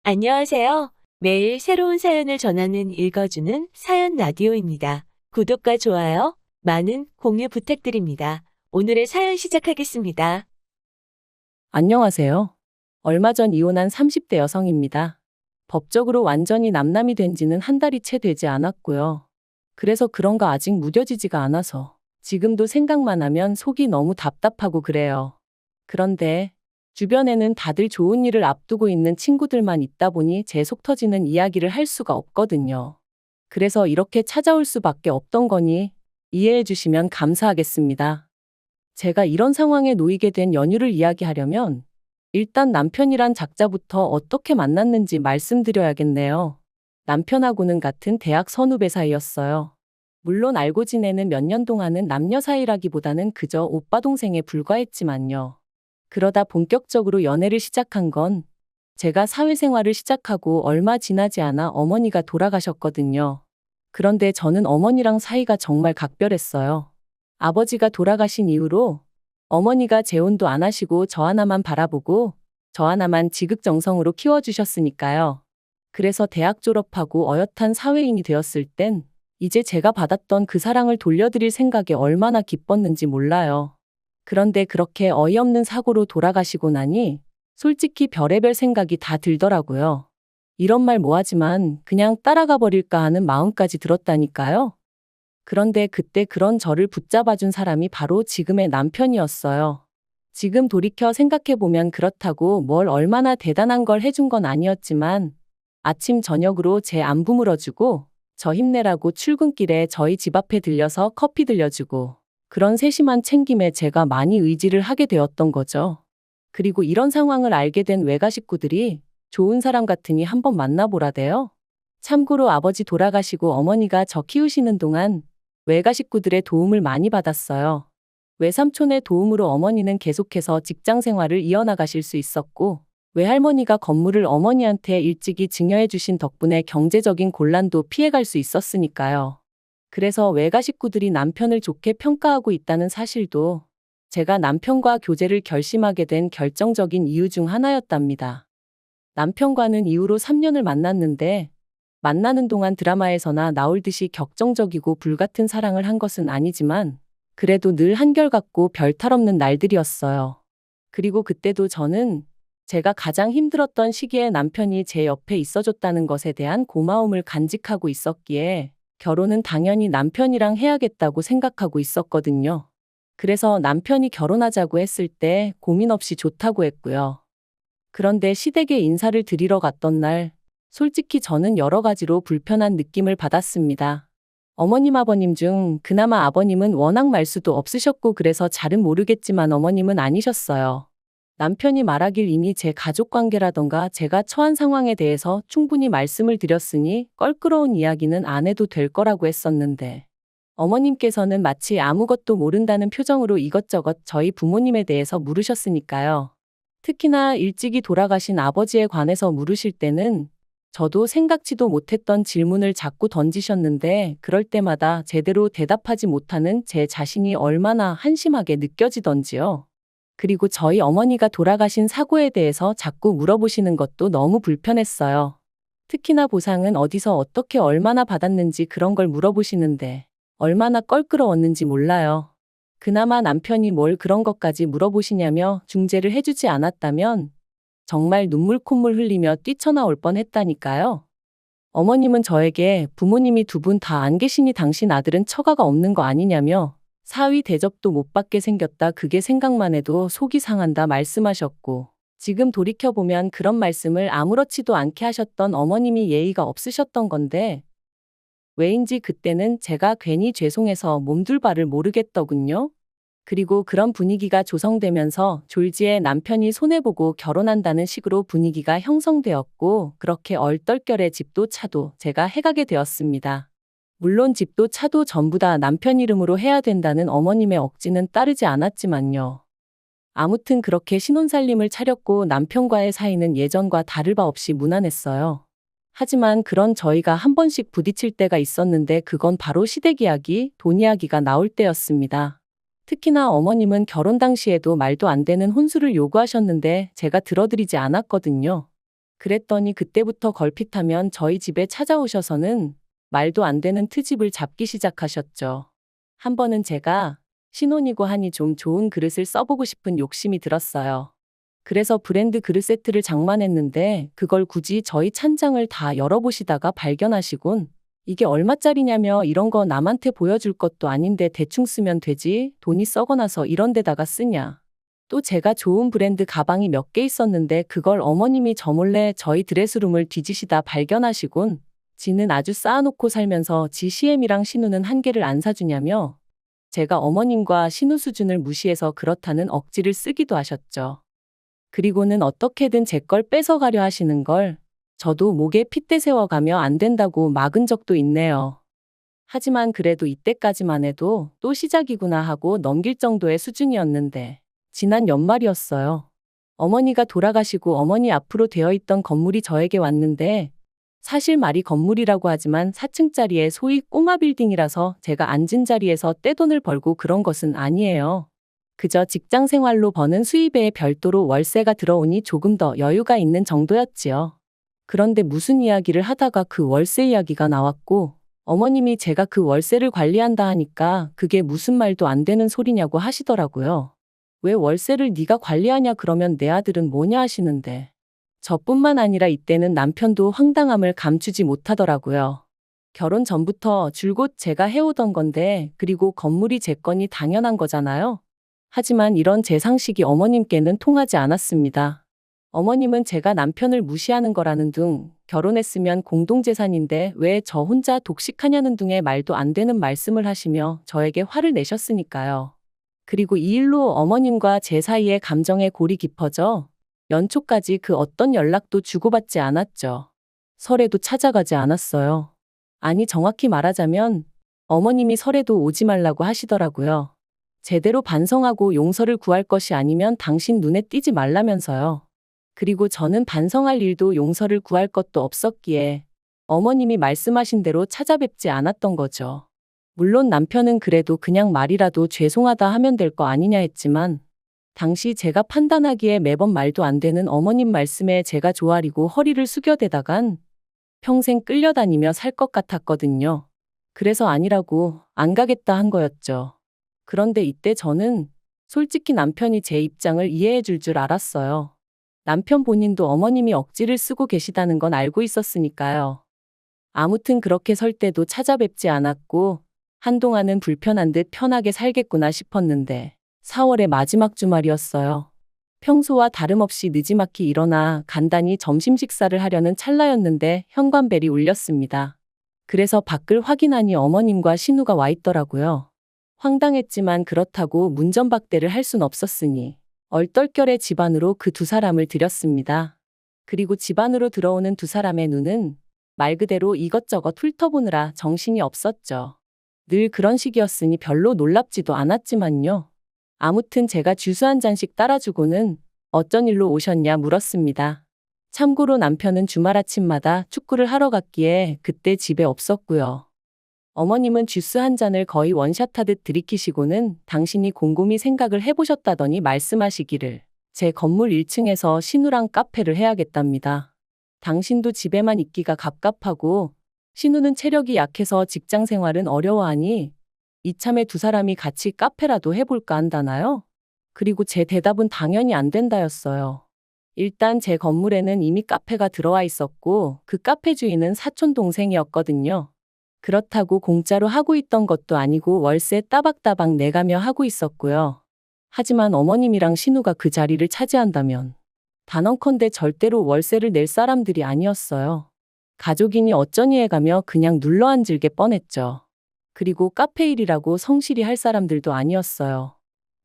안녕하세요. 매일 새로운 사연을 전하는 읽어주는 사연 라디오입니다. 구독과 좋아요, 많은 공유 부탁드립니다. 오늘의 사연 시작하겠습니다. 안녕하세요. 얼마 전 이혼한 30대 여성입니다. 법적으로 완전히 남남이 된 지는 한 달이 채 되지 않았고요. 그래서 그런가 아직 무뎌지지가 않아서 지금도 생각만 하면 속이 너무 답답하고 그래요. 그런데 주변에는 다들 좋은 일을 앞두고 있는 친구들만 있다 보니 제 속 터지는 이야기를 할 수가 없거든요. 그래서 이렇게 찾아올 수밖에 없던 거니 이해해 주시면 감사하겠습니다. 제가 이런 상황에 놓이게 된 연유를 이야기하려면 일단 남편이란 작자부터 어떻게 만났는지 말씀드려야겠네요. 남편하고는 같은 대학 선후배 사이였어요. 물론 알고 지내는 몇 년 동안은 남녀 사이라기보다는 그저 오빠 동생에 불과했지만요. 그러다 본격적으로 연애를 시작한 건 제가 사회생활을 시작하고 얼마 지나지 않아 어머니가 돌아가셨거든요. 그런데 저는 어머니랑 사이가 정말 각별했어요. 아버지가 돌아가신 이후로 어머니가 재혼도 안 하시고 저 하나만 바라보고 저 하나만 지극정성으로 키워주셨으니까요. 그래서 대학 졸업하고 어엿한 사회인이 되었을 땐 이제 제가 받았던 그 사랑을 돌려드릴 생각에 얼마나 기뻤는지 몰라요. 그런데 그렇게 어이없는 사고로 돌아가시고 나니 솔직히 별의별 생각이 다 들더라고요. 이런 말 뭐하지만 그냥 따라가 버릴까 하는 마음까지 들었다니까요. 그런데 그때 그런 저를 붙잡아준 사람이 바로 지금의 남편이었어요. 지금 돌이켜 생각해보면 그렇다고 뭘 얼마나 대단한 걸 해준 건 아니었지만 아침 저녁으로 제 안부 물어주고 저 힘내라고 출근길에 저희 집 앞에 들려서 커피 들려주고 그런 세심한 챙김에 제가 많이 의지를 하게 되었던 거죠. 그리고 이런 상황을 알게 된 외가 식구들이 좋은 사람 같으니 한번 만나보라대요. 참고로 아버지 돌아가시고 어머니가 저 키우시는 동안 외가 식구들의 도움을 많이 받았어요. 외삼촌의 도움으로 어머니는 계속해서 직장 생활을 이어나가실 수 있었고, 외할머니가 건물을 어머니한테 일찍이 증여해 주신 덕분에 경제적인 곤란도 피해갈 수 있었으니까요. 그래서 외가 식구들이 남편을 좋게 평가하고 있다는 사실도 제가 남편과 교제를 결심하게 된 결정적인 이유 중 하나였답니다. 남편과는 이후로 3년을 만났는데 만나는 동안 드라마에서나 나올 듯이 격정적이고 불같은 사랑을 한 것은 아니지만 그래도 늘 한결같고 별탈 없는 날들이었어요. 그리고 그때도 저는 제가 가장 힘들었던 시기에 남편이 제 옆에 있어줬다는 것에 대한 고마움을 간직하고 있었기에 결혼은 당연히 남편이랑 해야겠다고 생각하고 있었거든요. 그래서 남편이 결혼하자고 했을 때 고민 없이 좋다고 했고요. 그런데 시댁에 인사를 드리러 갔던 날, 솔직히 저는 여러 가지로 불편한 느낌을 받았습니다. 어머님 아버님 중 그나마 아버님은 워낙 말수도 없으셨고 그래서 잘은 모르겠지만 어머님은 아니셨어요. 남편이 말하길 이미 제 가족관계라던가 제가 처한 상황에 대해서 충분히 말씀을 드렸으니 껄끄러운 이야기는 안 해도 될 거라고 했었는데 어머님께서는 마치 아무것도 모른다는 표정으로 이것저것 저희 부모님에 대해서 물으셨으니까요. 특히나 일찍이 돌아가신 아버지에 관해서 물으실 때는 저도 생각지도 못했던 질문을 자꾸 던지셨는데 그럴 때마다 제대로 대답하지 못하는 제 자신이 얼마나 한심하게 느껴지던지요. 그리고 저희 어머니가 돌아가신 사고에 대해서 자꾸 물어보시는 것도 너무 불편했어요. 특히나 보상은 어디서 어떻게 얼마나 받았는지 그런 걸 물어보시는데 얼마나 껄끄러웠는지 몰라요. 그나마 남편이 뭘 그런 것까지 물어보시냐며 중재를 해주지 않았다면 정말 눈물 콧물 흘리며 뛰쳐나올 뻔했다니까요. 어머님은 저에게 부모님이 두 분 다 안 계시니 당신 아들은 처가가 없는 거 아니냐며 사위 대접도 못 받게 생겼다 그게 생각만 해도 속이 상한다 말씀하셨고 지금 돌이켜보면 그런 말씀을 아무렇지도 않게 하셨던 어머님이 예의가 없으셨던 건데 왜인지 그때는 제가 괜히 죄송해서 몸둘 바를 모르겠더군요. 그리고 그런 분위기가 조성되면서 졸지에 남편이 손해보고 결혼한다는 식으로 분위기가 형성되었고 그렇게 얼떨결에 집도 차도 제가 해가게 되었습니다. 물론 집도 차도 전부 다 남편 이름으로 해야 된다는 어머님의 억지는 따르지 않았지만요. 아무튼 그렇게 신혼살림을 차렸고 남편과의 사이는 예전과 다를 바 없이 무난했어요. 하지만 그런 저희가 한 번씩 부딪힐 때가 있었는데 그건 바로 시댁 이야기, 돈 이야기가 나올 때였습니다. 특히나 어머님은 결혼 당시에도 말도 안 되는 혼수를 요구하셨는데 제가 들어드리지 않았거든요. 그랬더니 그때부터 걸핏하면 저희 집에 찾아오셔서는 말도 안 되는 트집을 잡기 시작하셨죠. 한 번은 제가 신혼이고 하니 좀 좋은 그릇을 써보고 싶은 욕심이 들었어요. 그래서 브랜드 그릇 세트를 장만했는데 그걸 굳이 저희 찬장을 다 열어보시다가 발견하시곤 이게 얼마짜리냐며 이런 거 남한테 보여줄 것도 아닌데 대충 쓰면 되지 돈이 썩어나서 이런 데다가 쓰냐. 또 제가 좋은 브랜드 가방이 몇 개 있었는데 그걸 어머님이 저 몰래 저희 드레스룸을 뒤지시다 발견하시곤 지는 아주 쌓아놓고 살면서 지 CM이랑 신우는 한 개를 안 사주냐며 제가 어머님과 신우 수준을 무시해서 그렇다는 억지를 쓰기도 하셨죠. 그리고는 어떻게든 제 걸 뺏어가려 하시는 걸 저도 목에 핏대 세워가며 안 된다고 막은 적도 있네요. 하지만 그래도 이때까지만 해도 또 시작이구나 하고 넘길 정도의 수준이었는데 지난 연말이었어요. 어머니가 돌아가시고 어머니 앞으로 되어 있던 건물이 저에게 왔는데 사실 말이 건물이라고 하지만 4층짜리의 소위 꼬마 빌딩이라서 제가 앉은 자리에서 떼돈을 벌고 그런 것은 아니에요. 그저 직장 생활로 버는 수입에 별도로 월세가 들어오니 조금 더 여유가 있는 정도였지요. 그런데 무슨 이야기를 하다가 그 월세 이야기가 나왔고 어머님이 제가 그 월세를 관리한다 하니까 그게 무슨 말도 안 되는 소리냐고 하시더라고요. 왜 월세를 네가 관리하냐 그러면 내 아들은 뭐냐 하시는데 저뿐만 아니라 이때는 남편도 황당함을 감추지 못하더라고요. 결혼 전부터 줄곧 제가 해오던 건데 그리고 건물이 제 거니 당연한 거잖아요. 하지만 이런 제 상식이 어머님께는 통하지 않았습니다. 어머님은 제가 남편을 무시하는 거라는 둥, 결혼했으면 공동재산인데 왜 저 혼자 독식하냐는 둥의 말도 안 되는 말씀을 하시며 저에게 화를 내셨으니까요. 그리고 이 일로 어머님과 제 사이에 감정의 골이 깊어져 연초까지 그 어떤 연락도 주고받지 않았죠. 설에도 찾아가지 않았어요. 아니 정확히 말하자면 어머님이 설에도 오지 말라고 하시더라고요. 제대로 반성하고 용서를 구할 것이 아니면 당신 눈에 띄지 말라면서요. 그리고 저는 반성할 일도 용서를 구할 것도 없었기에 어머님이 말씀하신 대로 찾아뵙지 않았던 거죠. 물론 남편은 그래도 그냥 말이라도 죄송하다 하면 될 거 아니냐 했지만 당시 제가 판단하기에 매번 말도 안 되는 어머님 말씀에 제가 조아리고 허리를 숙여대다간 평생 끌려다니며 살 것 같았거든요. 그래서 아니라고 안 가겠다 한 거였죠. 그런데 이때 저는 솔직히 남편이 제 입장을 이해해 줄 알았어요. 남편 본인도 어머님이 억지를 쓰고 계시다는 건 알고 있었으니까요. 아무튼 그렇게 설 때도 찾아뵙지 않았고 한동안은 불편한 듯 편하게 살겠구나 싶었는데 4월의 마지막 주말이었어요. 평소와 다름없이 느지막이 일어나 간단히 점심 식사를 하려는 찰나였는데 현관벨이 울렸습니다. 그래서 밖을 확인하니 어머님과 신우가 와 있더라고요. 황당했지만 그렇다고 문전박대를 할 순 없었으니 얼떨결에 집 안으로 그 두 사람을 들였습니다. 그리고 집 안으로 들어오는 두 사람의 눈은 말 그대로 이것저것 훑어보느라 정신이 없었죠. 늘 그런 식이었으니 별로 놀랍지도 않았지만요. 아무튼 제가 주스 한 잔씩 따라주고는 어쩐 일로 오셨냐 물었습니다. 참고로 남편은 주말 아침마다 축구를 하러 갔기에 그때 집에 없었고요. 어머님은 주스 한 잔을 거의 원샷하듯 들이키시고는 당신이 곰곰이 생각을 해보셨다더니 말씀하시기를 제 건물 1층에서 신우랑 카페를 해야겠답니다. 당신도 집에만 있기가 갑갑하고 신우는 체력이 약해서 직장 생활은 어려워하니 이참에 두 사람이 같이 카페라도 해볼까 한다나요? 그리고 제 대답은 당연히 안 된다였어요. 일단 제 건물에는 이미 카페가 들어와 있었고 그 카페 주인은 사촌 동생이었거든요. 그렇다고 공짜로 하고 있던 것도 아니고 월세 따박따박 내가며 하고 있었고요. 하지만 어머님이랑 신우가 그 자리를 차지한다면 단언컨대 절대로 월세를 낼 사람들이 아니었어요. 가족이니 어쩌니 해가며 그냥 눌러앉을 게 뻔했죠. 그리고 카페 일이라고 성실히 할 사람들도 아니었어요.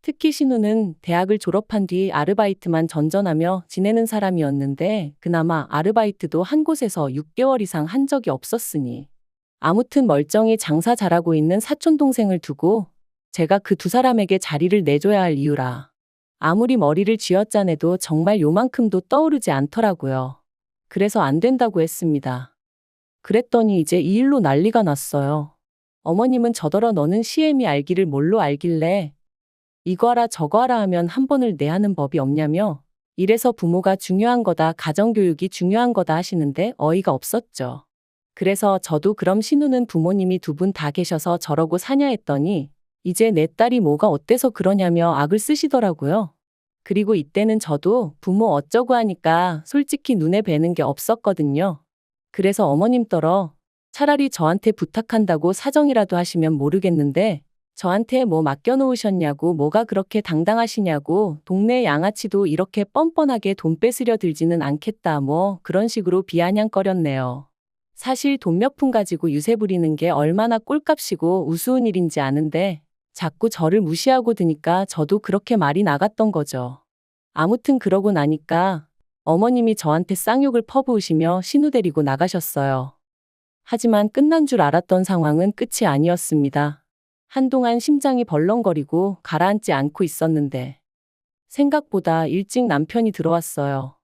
특히 신우는 대학을 졸업한 뒤 아르바이트만 전전하며 지내는 사람이었는데 그나마 아르바이트도 한 곳에서 6개월 이상 한 적이 없었으니 아무튼 멀쩡히 장사 잘하고 있는 사촌동생을 두고 제가 그 두 사람에게 자리를 내줘야 할 이유라. 아무리 머리를 쥐어짜내도 정말 요만큼도 떠오르지 않더라고요. 그래서 안 된다고 했습니다. 그랬더니 이제 이 일로 난리가 났어요. 어머님은 저더러 너는 CM이 알기를 뭘로 알길래 이거 하라 저거 하라 하면 한 번을 내하는 법이 없냐며 이래서 부모가 중요한 거다, 가정교육이 중요한 거다 하시는데 어이가 없었죠. 그래서 저도 그럼 신우는 부모님이 두 분 다 계셔서 저러고 사냐 했더니 이제 내 딸이 뭐가 어때서 그러냐며 악을 쓰시더라고요. 그리고 이때는 저도 부모 어쩌고 하니까 솔직히 눈에 뵈는 게 없었거든요. 그래서 어머님 떨어 차라리 저한테 부탁한다고 사정이라도 하시면 모르겠는데 저한테 뭐 맡겨놓으셨냐고, 뭐가 그렇게 당당하시냐고, 동네 양아치도 이렇게 뻔뻔하게 돈 뺏으려 들지는 않겠다, 뭐 그런 식으로 비아냥거렸네요. 사실 돈 몇 푼 가지고 유세 부리는 게 얼마나 꼴값이고 우스운 일인지 아는데 자꾸 저를 무시하고 드니까 저도 그렇게 말이 나갔던 거죠. 아무튼 그러고 나니까 어머님이 저한테 쌍욕을 퍼부으시며 신우 데리고 나가셨어요. 하지만 끝난 줄 알았던 상황은 끝이 아니었습니다. 한동안 심장이 벌렁거리고 가라앉지 않고 있었는데 생각보다 일찍 남편이 들어왔어요.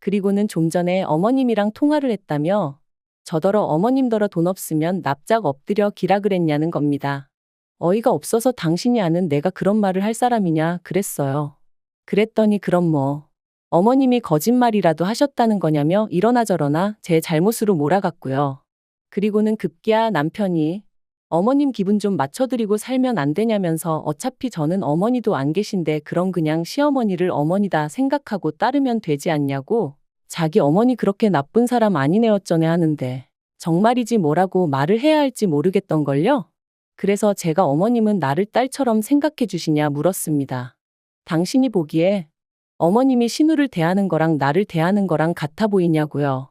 그리고는 좀 전에 어머님이랑 통화를 했다며 저더러 어머님더러 돈 없으면 납작 엎드려 기라 그랬냐는 겁니다. 어이가 없어서 당신이 아는 내가 그런 말을 할 사람이냐 그랬어요. 그랬더니 그럼 뭐 어머님이 거짓말이라도 하셨다는 거냐며 이러나 저러나 제 잘못으로 몰아갔고요. 그리고는 급기야 남편이 어머님 기분 좀 맞춰드리고 살면 안 되냐면서 어차피 저는 어머니도 안 계신데 그럼 그냥 시어머니를 어머니다 생각하고 따르면 되지 않냐고, 자기 어머니 그렇게 나쁜 사람 아니네 어쩌네 하는데 정말이지 뭐라고 말을 해야 할지 모르겠던걸요. 그래서 제가 어머님은 나를 딸처럼 생각해 주시냐 물었습니다. 당신이 보기에 어머님이 신우를 대하는 거랑 나를 대하는 거랑 같아 보이냐고요.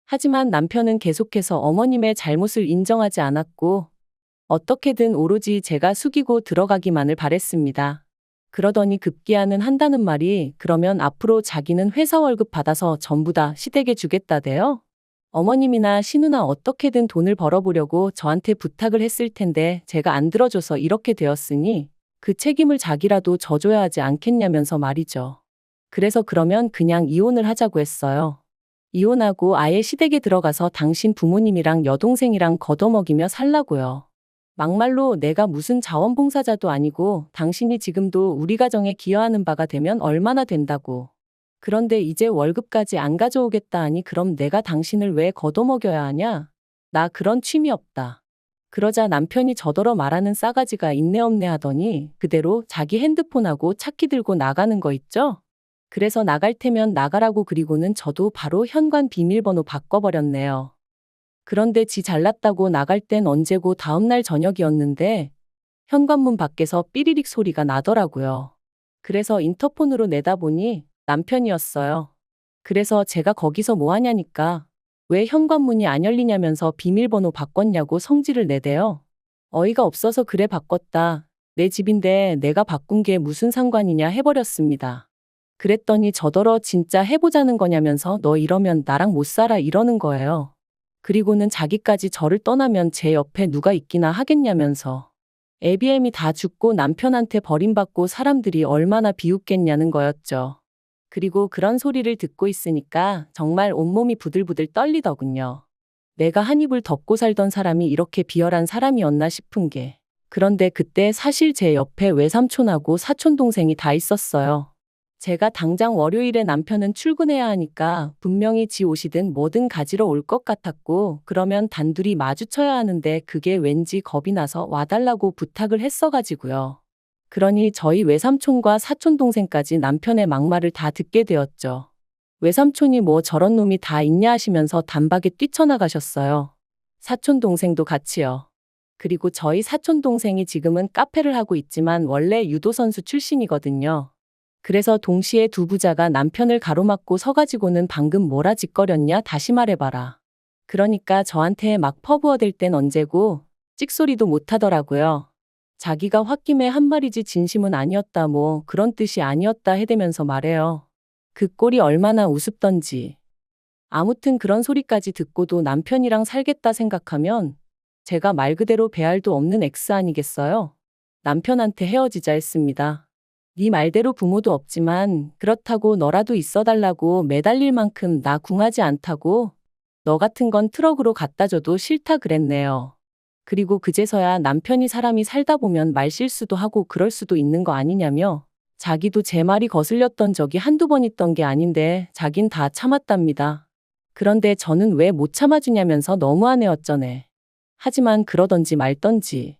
하지만 남편은 계속해서 어머님의 잘못을 인정하지 않았고 어떻게든 오로지 제가 숙이고 들어가기만을 바랬습니다. 그러더니 급기야는 한다는 말이 그러면 앞으로 자기는 회사 월급 받아서 전부 다 시댁에 주겠다대요. 어머님이나 신우나 어떻게든 돈을 벌어보려고 저한테 부탁을 했을 텐데 제가 안 들어줘서 이렇게 되었으니 그 책임을 자기라도 져줘야 하지 않겠냐면서 말이죠. 그래서 그러면 그냥 이혼을 하자고 했어요. 이혼하고 아예 시댁에 들어가서 당신 부모님이랑 여동생이랑 걷어먹이며 살라고요. 막말로 내가 무슨 자원봉사자도 아니고 당신이 지금도 우리 가정에 기여하는 바가 되면 얼마나 된다고. 그런데 이제 월급까지 안 가져오겠다 하니 그럼 내가 당신을 왜 걷어먹여야 하냐? 나 그런 취미 없다. 그러자 남편이 저더러 말하는 싸가지가 있네 없네 하더니 그대로 자기 핸드폰하고 차키 들고 나가는 거 있죠? 그래서 나갈 테면 나가라고. 그리고는 저도 바로 현관 비밀번호 바꿔버렸네요. 그런데 지 잘났다고 나갈 땐 언제고 다음날 저녁이었는데 현관문 밖에서 삐리릭 소리가 나더라고요. 그래서 인터폰으로 내다보니 남편이었어요. 그래서 제가 거기서 뭐 하냐니까 왜 현관문이 안 열리냐면서 비밀번호 바꿨냐고 성질을 내대요. 어이가 없어서 그래 바꿨다. 내 집인데 내가 바꾼 게 무슨 상관이냐 해버렸습니다. 그랬더니 저더러 진짜 해보자는 거냐면서 너 이러면 나랑 못 살아 이러는 거예요. 그리고는 자기까지 저를 떠나면 제 옆에 누가 있기나 하겠냐면서 애비애미 다 죽고 남편한테 버림받고 사람들이 얼마나 비웃겠냐는 거였죠. 그리고 그런 소리를 듣고 있으니까 정말 온몸이 부들부들 떨리더군요. 내가 한 입을 덮고 살던 사람이 이렇게 비열한 사람이었나 싶은 게. 그런데 그때 사실 제 옆에 외삼촌하고 사촌동생이 다 있었어요. 제가 당장 월요일에 남편은 출근해야 하니까 분명히 지 옷이든 뭐든 가지러 올 것 같았고 그러면 단둘이 마주쳐야 하는데 그게 왠지 겁이 나서 와달라고 부탁을 했어가지고요. 그러니 저희 외삼촌과 사촌동생까지 남편의 막말을 다 듣게 되었죠. 외삼촌이 뭐 저런 놈이 다 있냐 하시면서 단박에 뛰쳐나가셨어요. 사촌동생도 같이요. 그리고 저희 사촌동생이 지금은 카페를 하고 있지만 원래 유도선수 출신이거든요. 그래서 동시에 두 부자가 남편을 가로막고 서가지고는 방금 뭐라 짓거렸냐 다시 말해봐라. 그러니까 저한테 막 퍼부어댈 땐 언제고 찍소리도 못하더라고요. 자기가 홧김에 한 말이지 진심은 아니었다 뭐 그런 뜻이 아니었다 해대면서 말해요. 그 꼴이 얼마나 우습던지. 아무튼 그런 소리까지 듣고도 남편이랑 살겠다 생각하면 제가 말 그대로 배알도 없는 X 아니겠어요? 남편한테 헤어지자 했습니다. 네 말대로 부모도 없지만 그렇다고 너라도 있어달라고 매달릴 만큼 나 궁하지 않다고 너 같은 건 트럭으로 갖다 줘도 싫다 그랬네요. 그리고 그제서야 남편이 사람이 살다 보면 말실수도 하고 그럴 수도 있는 거 아니냐며 자기도 제 말이 거슬렸던 적이 한두 번 있던 게 아닌데 자긴 다 참았답니다. 그런데 저는 왜 못 참아주냐면서 너무하네 어쩌네. 하지만 그러던지 말던지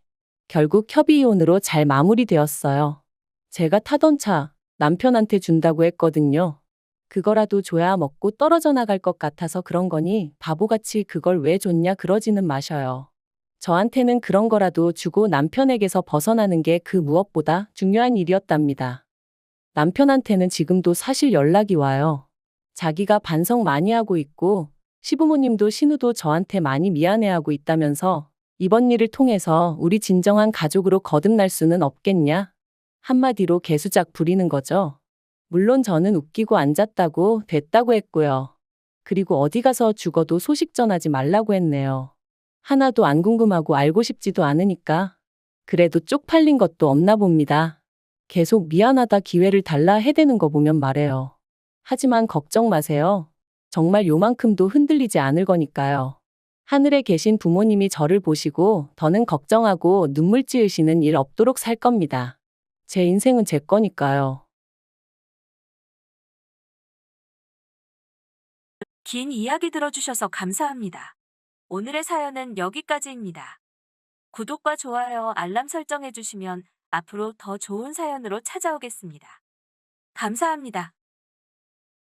결국 협의이혼으로 잘 마무리되었어요. 제가 타던 차 남편한테 준다고 했거든요. 그거라도 줘야 먹고 떨어져 나갈 것 같아서 그런 거니 바보같이 그걸 왜 줬냐 그러지는 마셔요. 저한테는 그런 거라도 주고 남편에게서 벗어나는 게 그 무엇보다 중요한 일이었답니다. 남편한테는 지금도 사실 연락이 와요. 자기가 반성 많이 하고 있고 시부모님도 신우도 저한테 많이 미안해하고 있다면서 이번 일을 통해서 우리 진정한 가족으로 거듭날 수는 없겠냐? 한마디로 개수작 부리는 거죠. 물론 저는 웃기고 앉았다고 됐다고 했고요. 그리고 어디 가서 죽어도 소식 전하지 말라고 했네요. 하나도 안 궁금하고 알고 싶지도 않으니까. 그래도 쪽팔린 것도 없나 봅니다. 계속 미안하다 기회를 달라 해대는 거 보면 말해요. 하지만 걱정 마세요. 정말 요만큼도 흔들리지 않을 거니까요. 하늘에 계신 부모님이 저를 보시고 더는 걱정하고 눈물 찌으시는 일 없도록 살 겁니다. 제 인생은 제 거니까요. 긴 이야기 들어주셔서 감사합니다. 오늘의 사연은 여기까지입니다. 구독과 좋아요, 알람 설정해주시면 앞으로 더 좋은 사연으로 찾아오겠습니다. 감사합니다.